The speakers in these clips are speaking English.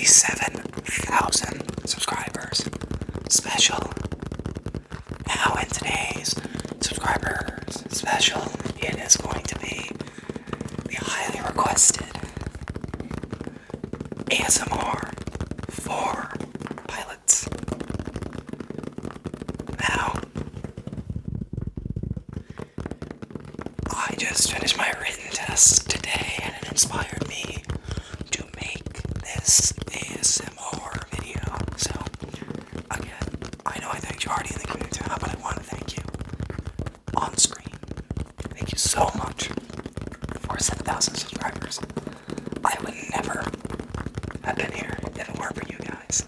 7,000 subscribers special. Now in today's subscribers special, it is going to be the highly requested ASMR for pilots. Now, I just finished my written test today and it inspired me to make this ASMR video. So, again, I know I thanked you already in the community tab, but I want to thank you on screen. Thank you so much for 7,000 subscribers. I would never have been here if it weren't for you guys.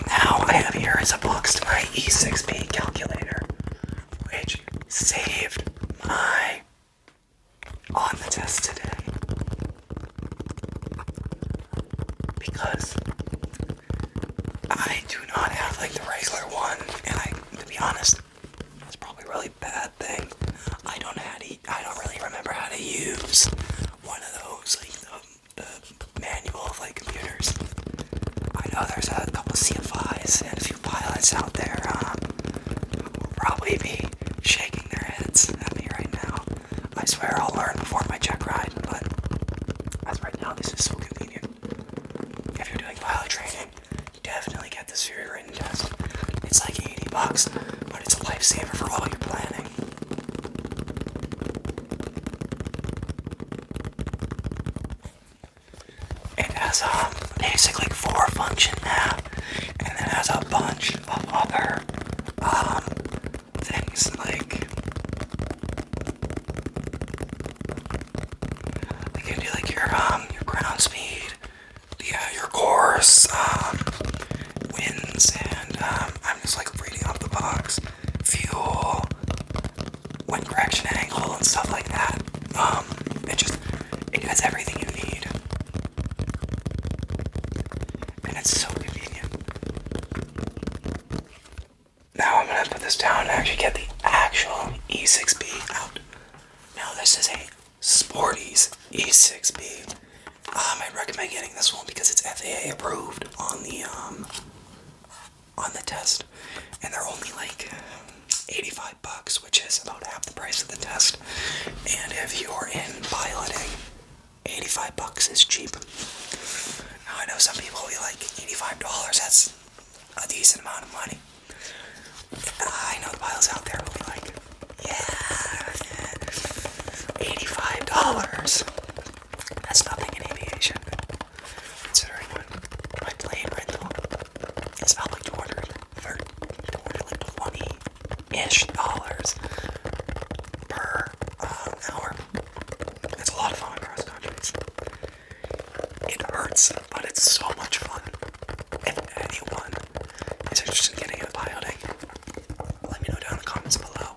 Now I have here is a box to my E6B calculator, which saved my on the test today. Because I do not have like the regular one, and to be honest, it's probably a really bad thing. I don't really remember how to use one of those, like the manual of like computers. I know there's a couple CFIs and a few pilots out there who will probably be shaking their heads at me right now. I swear I'll learn before my check ride, but as right now, this is so convenient. If you're doing pilot training, definitely get this for your written test. It's like $80, but it's a lifesaver for all your planning. It has basically 4 function nav, and then it has a bunch of other things like you can do like your ground speed, your course, winds, and I'm just like reading off the box, fuel, wind correction angle, and stuff like that. It has everything you need, and it's so convenient. Now I'm gonna put this down and actually get the actual E6B out. Now this is a Sporty's E6B. I'd recommend getting this one because it's FAA approved on the test, and they're only like $85, which is about half the price of the test. And if you're in piloting, $85 is cheap. Now I know some people will be like, $85, that's a decent amount of money. I know the pilots out there will be like, yeah, $85. That's nothing in aviation, considering my plane rental is about like $220-ish per hour. It's a lot of fun across countries. It hurts, but it's so much fun. If anyone is interested in getting into piloting, let me know down in the comments below,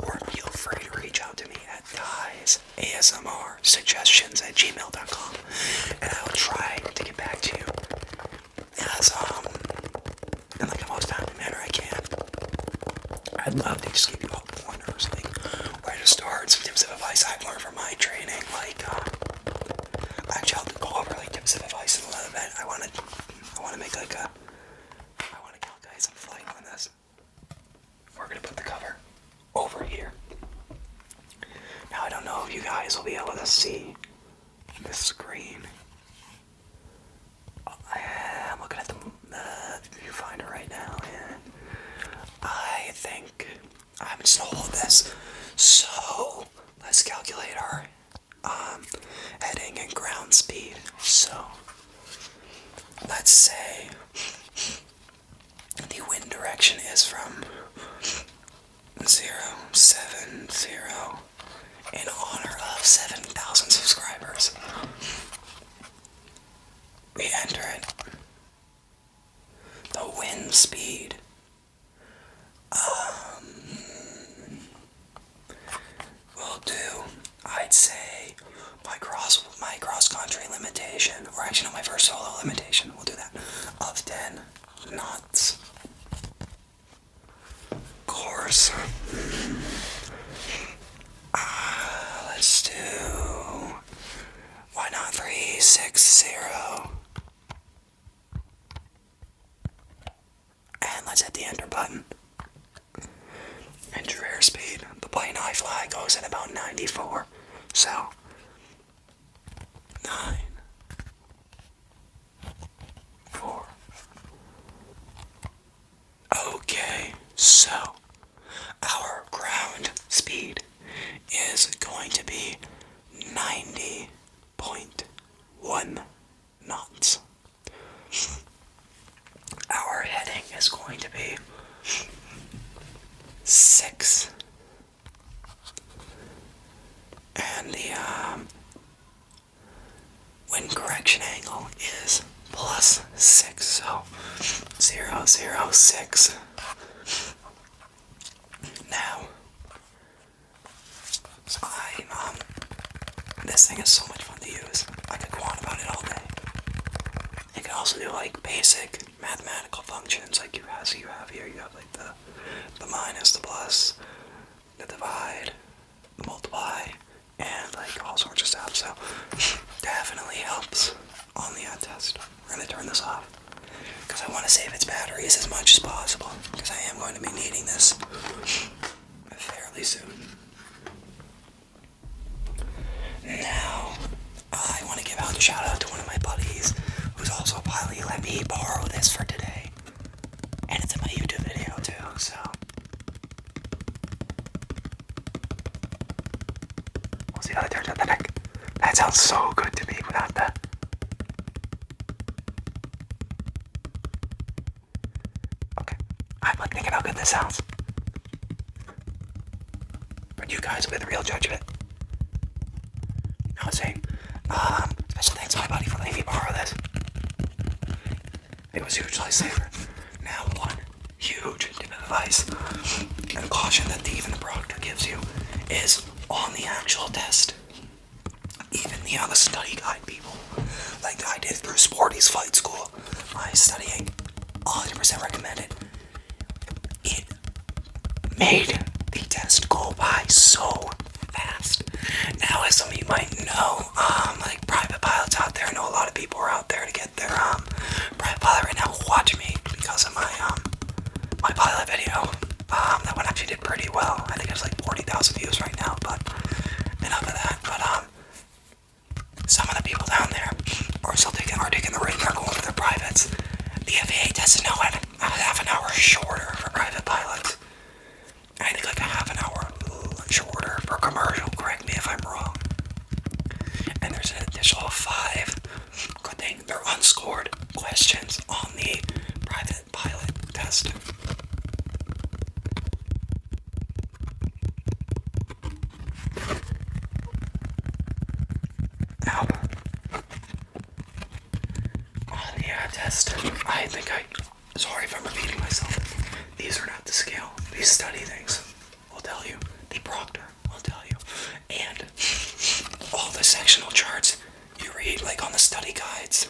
or feel free to reach out to me at guysasmrsuggestions@gmail.com, and I will try to get back to you as in like the most timely manner I can. I'd love to just give you all pointers, like where to start, some tips of advice I've learned from my training, like actually I'll go over like tips of advice in a little bit. I want to calculate some flight on this. We're gonna put the cover over here. Now I don't know if you guys will be able to see the screen. I'm looking at the viewfinder right now, and I think I'm just gonna hold this. So let's calculate our heading and ground speed. So let's say the wind direction is from 070 in honor of 7,000 subscribers. We enter it. The wind speed. We'll do, I'd say, my cross country limitation, or actually no, my first solo limitation, we'll do that, of 10 knots. Course course. Let's do... Why not 360? And let's hit the enter button. Enter airspeed. The plane I fly goes at about 94. So, 9, 4. Okay, so our ground speed is going to be 90.1 knots. Our heading is going to be 6. And the wind correction angle is +6, so 006. Now, this thing is so much fun to use. I could go on about it all day. You can also do like basic mathematical functions, like you have here. You have like the minus, the plus, the divide, the multiply, and like all sorts of stuff. So definitely helps on the test. We're gonna turn this off because I want to save its batteries as much as possible because I am going to be needing this fairly soon. Now, I want to give out a shout out to one of my buddies who's also a pilot. He let me borrow this for today, and it's in my YouTube video too. So, we'll see how it turns out. That sounds so good to me without that. Okay, I'm like thinking how good this sounds. But you guys will be the real judge of it. I was saying, special thanks to my buddy for letting me borrow this. It was a huge lifesaver. Now, one huge tip of advice and caution that even the proctor gives you is on the actual test. Even the study guide people, like I did through Sporty's flight school, my studying 100% recommended. It made the test go by so fast. Now, as some of you might know, like private pilots out there, I know a lot of people are out there to get their private pilot right now. Watch me because of my my pilot video. That one actually did pretty well. I think it's like 40,000 views right now, but enough of that. But some of the people down there are still taking the rig. They're going for their privates. The FAA test is now at half an hour shorter for private pilots. I think like a half an hour shorter for commercial. Correct me if I'm wrong. And there's an additional 5 good thing they're unscored questions on the private pilot test. Now, on the test, sorry if I'm repeating myself. These are not to scale. These study things will tell you. The proctor will tell you. And all the sectional charts you read, like on the study guides,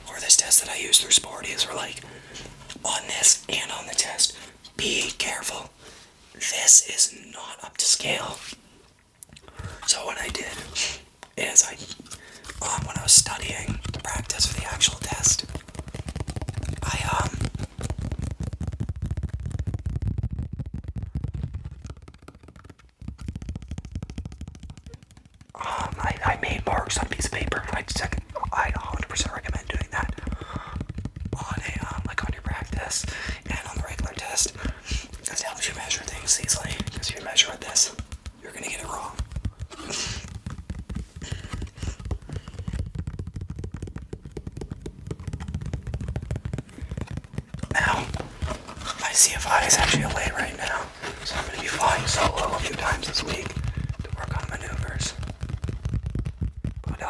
or this test that I use through Sporty, is like, on this and on the test, be careful. This is not up to scale. So what I did is when I was studying to practice for the actual test, I made marks on a piece of paper. I'd 100% recommend doing that on on your practice and on the regular test, because it helps you measure things easily. Because if you measure with this, you're gonna get it wrong. Now, my CFI is actually away right now, so I'm gonna be flying solo a few times this week to work on maneuvers. But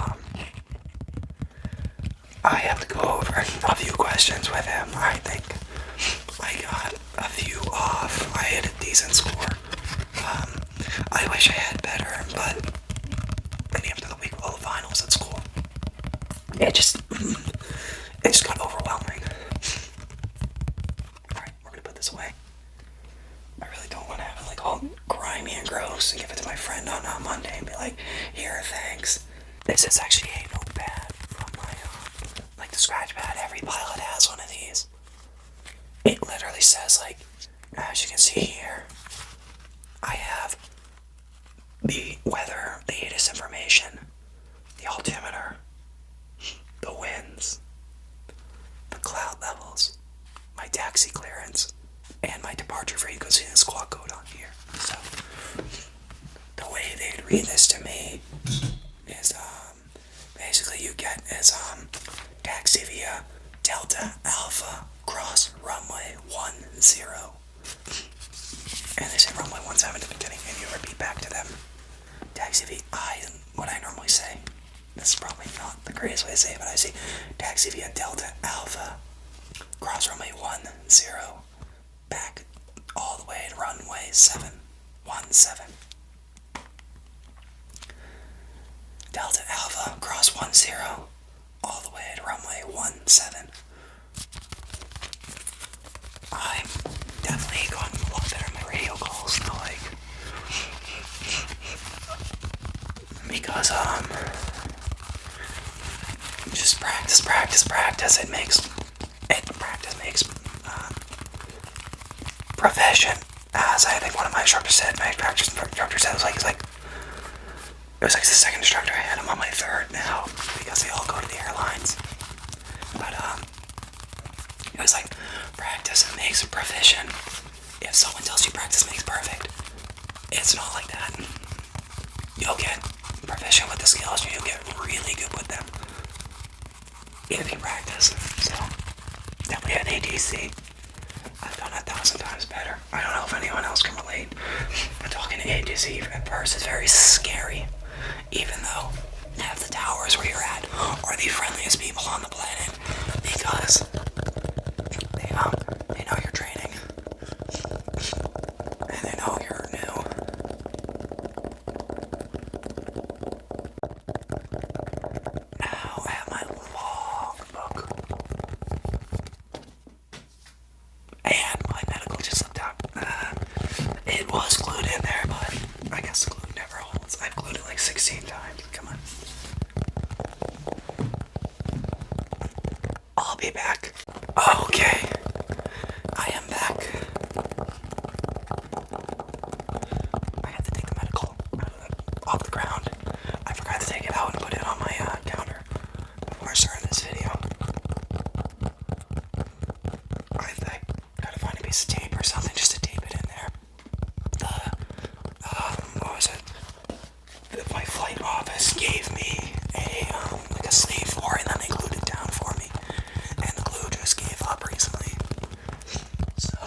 I have to go over a few questions with him. I think I got a few off. I had a decent score. I wish I had better, but leading up to the week of all the finals at school, it just got overwhelming. Alright, we're gonna put this away. I really don't want like all grimy and gross and give it to my friend on Monday and be like, here, thanks. This is actually a notepad from my, like the scratch pad. Every pilot has one of these. It literally says, like, as you can see here, I have the weather, the ATIS information, the altimeter, the winds, the cloud levels, my taxi clearance, and my departure frequency and squawk code on here. So, the way they'd read this to me is, basically you get is, taxi via Delta Alpha cross runway 10. And they say runway 17 at the beginning, and you repeat back to them. Taxi via, what I normally say. This is probably not the greatest way to say it, but I say taxi via Delta Alpha cross runway 10. Back all the way to runway 17. Delta Alpha cross 10 all the way to runway 17. I'm definitely gotten a lot better at my radio calls now, like, because just practice. Practice makes profession. As I think one of my instructors said, it was like the second instructor I had. I'm on my third now because they all go to the airlines. But it was like, practice makes proficient. If someone tells you practice makes perfect, it's not like that. You'll get proficient with the skills, and you'll get really good with them if you practice. So definitely an ATC. I've done 1,000 times better. I don't know if anyone else can relate, but talking to ATC at first is very scary, even though half the towers where you're at are the friendliest people on the planet, because they know you're training, and they know you're new. Now I have my logbook, and my medical just slipped out. It was glued in there, but I guess the glue never holds. I've glued it like 16 times. Come on. I'll be back. Okay. I am back. I had to take the medical off the ground. I forgot to take it out and put it on my counter before I started this video. I gotta find a piece of tape or something just to tape it in there. What was it? My flight office gave me like a sleeve for it, and then they glued it down for me. And the glue just gave up recently. So,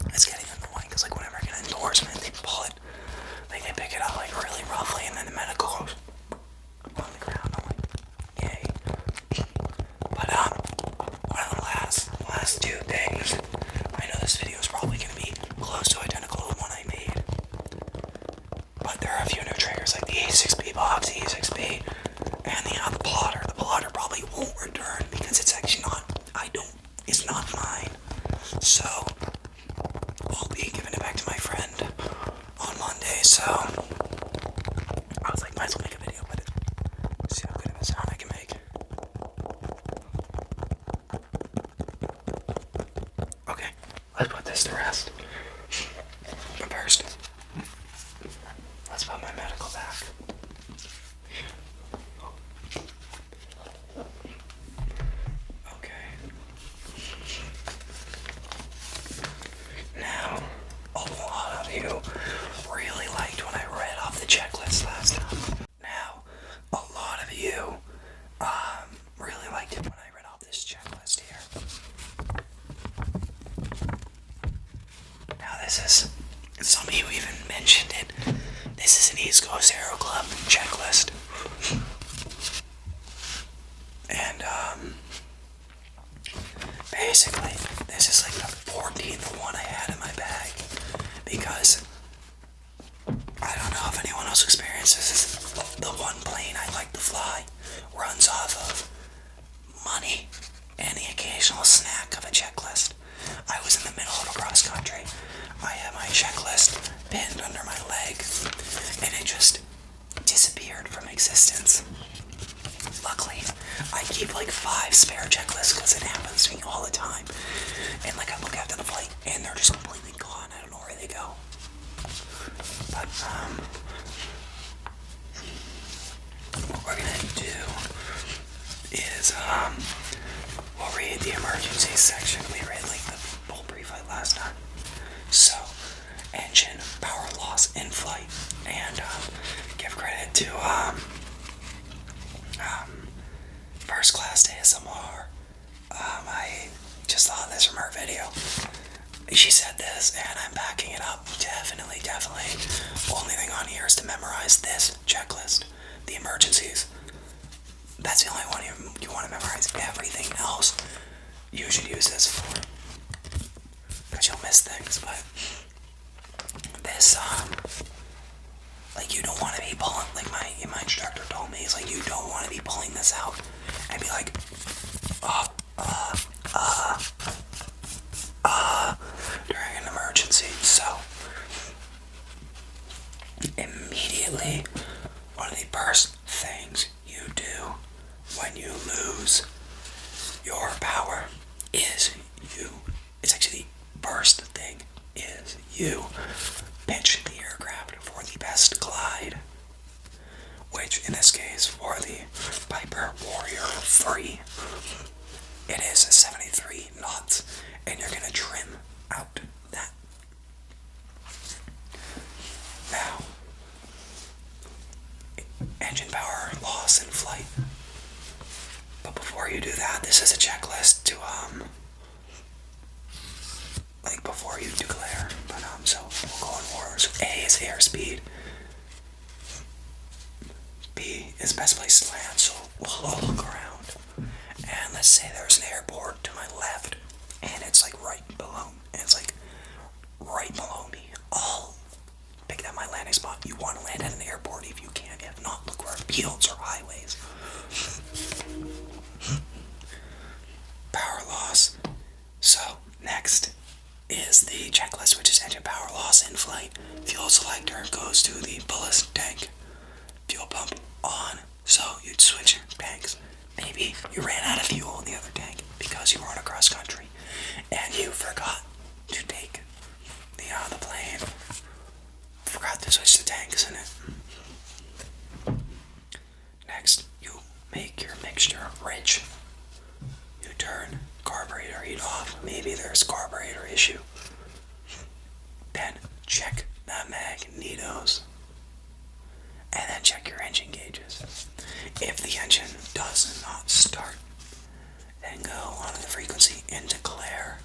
it's getting annoying, because like whenever I get an endorsement, they pull it, like they pick it up like really roughly, and then the medical goes on the ground. I'm like, yay. But one of the last two things, I know this video is probably going to be close to identical to the one I made, but there are a few new triggers like the A6B box, the A6B, and the plotter. The plotter probably won't return because it's actually it's not mine. So I'll be giving it back to my friend on Monday. So I was like, might as well make a video with it. See how good of a sound I can make. Okay, let's put this to rest. But first, let's put my medical back. Okay. Now, a lot of you really liked when I read off the checklist last time. Now, a lot of you really liked it when I read off this checklist here. Now this is, some of you even mentioned it, this is an East Coast Aero Club checklist. And basically, this is like the 14th one I had in my bag, because I don't know if anyone else experiences this. The one plane I like to fly runs off of money and the occasional snack of a checklist. I I keep like 5 spare checklists because it happens to me all the time. And like I look after the flight and they're just completely gone. I don't know where they go. But what we're gonna do is we'll read the emergency section. We read like the whole pre-flight last time. So, engine power loss in flight, and give credit to first class ASMR. I just saw this from her video. She said this, and I'm backing it up. Definitely. Only thing on here is to memorize this checklist, the emergencies. That's the only one you want to memorize. Everything else you should use this for, because you'll miss things. But this, like, you don't want to be pulling, like my instructor told me, he's like, you don't want to be pulling this out and be like, during an emergency. So, immediately, one of the first things you do when you lose your power is it's actually the first thing is you pitch the aircraft for the best glide, which in this case for the Piper Warrior 3, it is 73 knots, and you're gonna trim out that. Now, engine power loss in flight. But before you do that, this is a checklist to like before you declare. But so we'll go in order. So A is airspeed. B is best place to land. So we'll look around, and let's say there's an airport to my left, and it's like right below. And it's like right below me. I'll pick that my landing spot. You want to land at an airport if you can. If not, look where fields or highways. Power loss. So next is the checklist, which is engine power loss in flight. Fuel selector goes to the ballast tank. Fuel pump on. So you'd switch tanks. Maybe you ran out of fuel in the other tank because you were on a cross country and you forgot to take the plane. Forgot to switch the tanks in it. Next, you make your mixture rich. You turn carburetor heat off. Maybe there's carburetor issue. Then check the magnetos. And then check your engine gauges. If the engine does not start, then go on the frequency and declare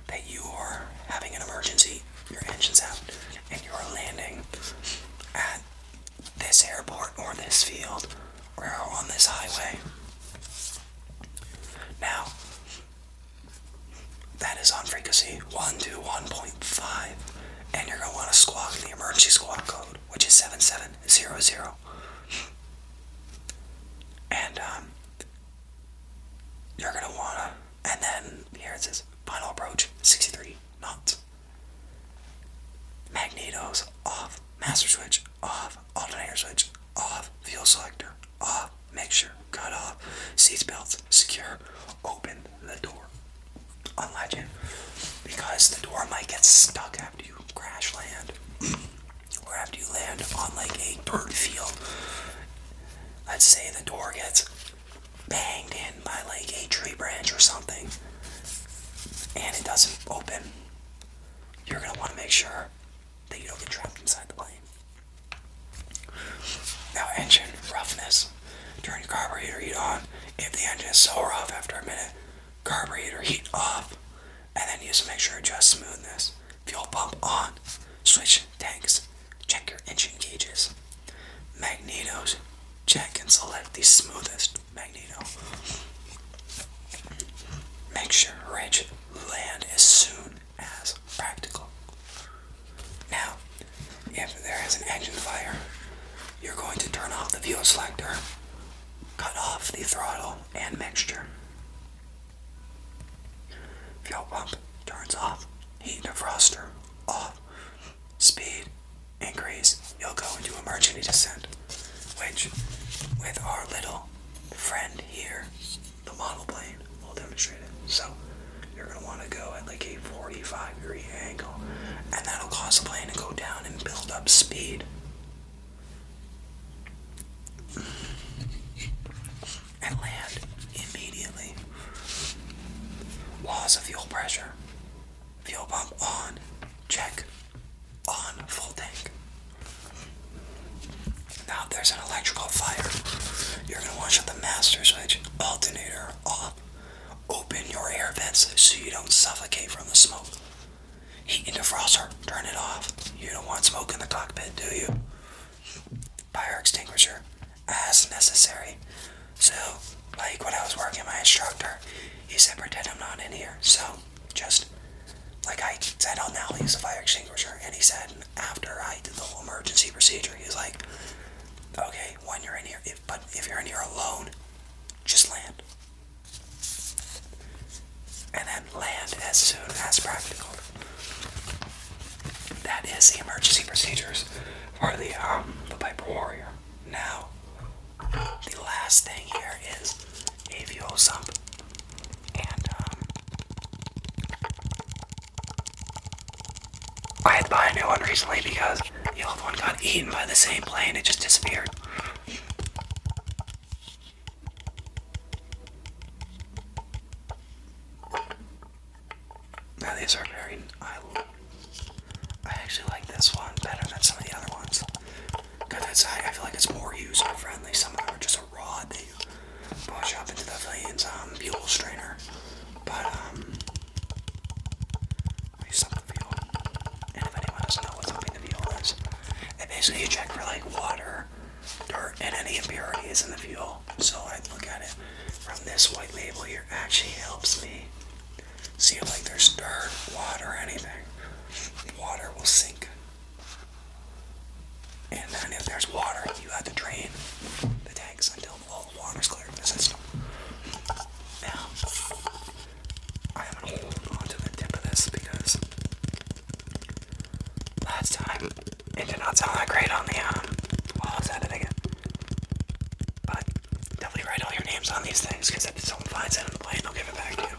that you are having an emergency. Your engine's out and you are landing at this airport or this field or on this highway. Now, that is on frequency 1 to 1.5, and you're going to want to squawk the emergency squawk code, which is 7700. And you're going to want to, and then here it says final approach 63 knots. Magnetos off, master switch off, alternator switch off, fuel selector off, mixture cut off, seat belts secure, open the door, unlatch it, because the door might get stuck after you crash land, or after you land on like a dirt field. Let's say the door gets banged in by like a tree branch or something, and it doesn't open. You're going to want to make sure that you don't get trapped inside the plane. Now, engine roughness. Turn your carburetor heat on. If the engine is so rough after a minute, carburetor heat off, and then use a mixture adjust smoothness. Fuel pump on. Switch tanks. Check your engine gauges. Magnetos. Check and select the smoothest magneto. Make sure rich land as soon as practical. Now, if there is an engine fire, you're going to turn off the fuel selector, cut off the throttle and mixture. Fuel pump turns off, heat defroster off, speed increase. You'll go into emergency descent, which with our little friend here here, the model plane. We'll demonstrate it. So you're going to want to go at like a 45-degree angle, and that'll cause the plane to go down and build up speed. And land immediately. Laws of fuel pressure. Fuel pump on. Check. On. Full tank. Now if there's an electrical fire, you're going to want to shut the master switch, alternator off. Open your air vents so you don't suffocate from the smoke. Heat and defroster, turn it off. You don't want smoke in the cockpit, do you? Fire extinguisher, as necessary. So, like when I was working with my instructor, he said pretend I'm not in here. So, just like I said, I'll now use the fire extinguisher. And he said after I did the whole emergency procedure, he was like, okay, when you're in here, if you're in here alone, just land. And then land as soon as practical. That is the emergency procedures for the Piper Warrior. Now, the last thing here is a fuel sump. And I had to buy a new one recently because the old one got eaten by the same plane. It just disappeared. Now these are very, I actually like this one better than some of the other ones. Because I feel like it's more user friendly. Some of them are just a rod that you push up into the plane's fuel strainer. But let me sump the fuel. And if anyone doesn't know what sumping the fuel is, it basically you check for like water, dirt, and any impurities in the fuel. So I look at it from this white label here. Actually helps me see if like there's dirt, water, or anything. Water will sink. And then if there's water, you have to drain the tanks until all the water's cleared in the system. Now, I'm going to hold on to the tip of this because last time it did not sound that great on the, while I was editing it. But definitely write all your names on these things because if someone finds it in the plane, they'll give it back to you.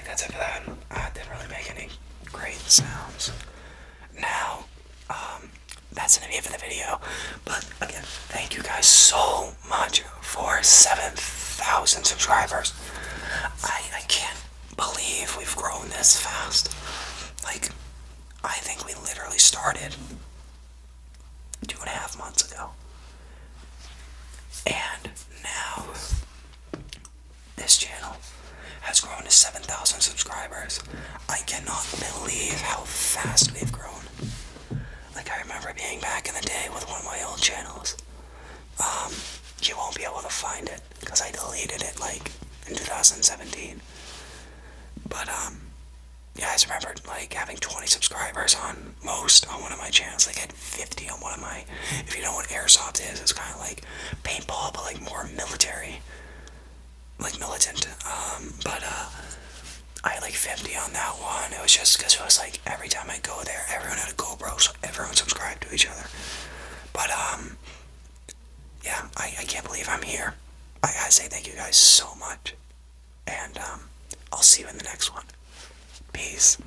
That's it for that. I didn't really make any great sounds. Now, that's gonna be it for the video. But again, thank you guys so much for 7,000 subscribers. I can't believe we've grown this fast. Like, I think we literally started 2.5 months ago. And now, this channel has grown to 7,000 subscribers. I cannot believe how fast we've grown. Like, I remember being back in the day with one of my old channels. You won't be able to find it because I deleted it like in 2017. But yeah, I just remember like having 20 subscribers on one of my channels. Like I had 50 on one of my. If you know what airsoft is, it's kind of like paintball, but like more military. Like militant, but I had like 50 on that one. It was just because it was like every time I go there, everyone had a GoPro, so everyone subscribed to each other. But yeah, I can't believe I'm here. I gotta say thank you guys so much, and I'll see you in the next one. Peace.